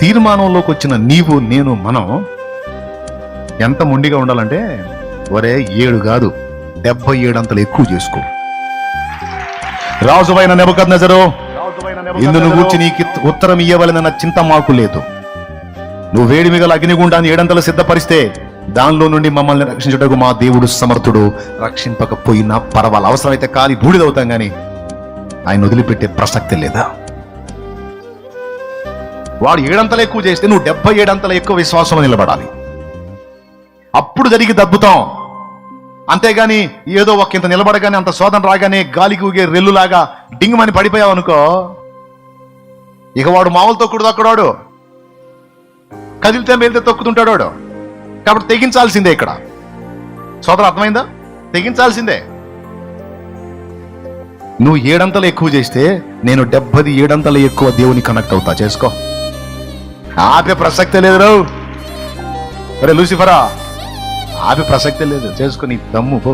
తీర్మానంలోకి వచ్చిన నీవు నేను మనం ఎంత మొండిగా ఉండాలంటే, ఒరే 7 కాదు 77 అంతలు ఎక్కువ చేసుకో. రాజువైన నెబుకద్నెజరు, ఇందును గూర్చి నీకు ఉత్తరం ఇయ్యవలెనన్న చింత మాకు లేదు. నువ్వు వేడిమి గల అగ్నిగుండాన్ని 7 అంతలు సిద్ధపరిస్తే దానిలో నుండి మమ్మల్ని రక్షించుటకు మా దేవుడు సమర్థుడు. రక్షింపకపోయినా పర్వాలేదు, అవసరమైతే కాలి బూడిదవుతాం కానీ ఆయన వదిలిపెట్టే ప్రసక్తి లేదా? వాడు 7 అంతలు ఎక్కువ చేస్తే నువ్వు 77 అంతలు ఎక్కువ విశ్వాసంలో నిలబడాలి. అప్పుడు జరిగి అద్భుతం. అంతేగాని ఏదో ఒక ఇంత నిలబడగానే, అంత శోధన రాగానే గాలికి ఊగే రెల్లులాగా డింగమని పడిపోయావు అనుకో, ఇక వాడు మామూలు తొక్కుడు తొక్కడాడు, కదిలితే మేలితే తొక్కుతుంటాడు వాడు. కాబట్టి తెగించాల్సిందే. ఇక్కడ సోదరు అర్థమైందా? తెగించాల్సిందే. నువ్వు 7 అంతలు ఎక్కువ చేస్తే నేను 77 అంతలు ఎక్కువ దేవుని కనెక్ట్ అవుతా. చేసుకో, ఆపే ప్రసక్తే లేదు రావు. అరే లూసిఫరా, ఆపే ప్రసక్తే లేదు. చేసుకో, నీ దమ్ము పో.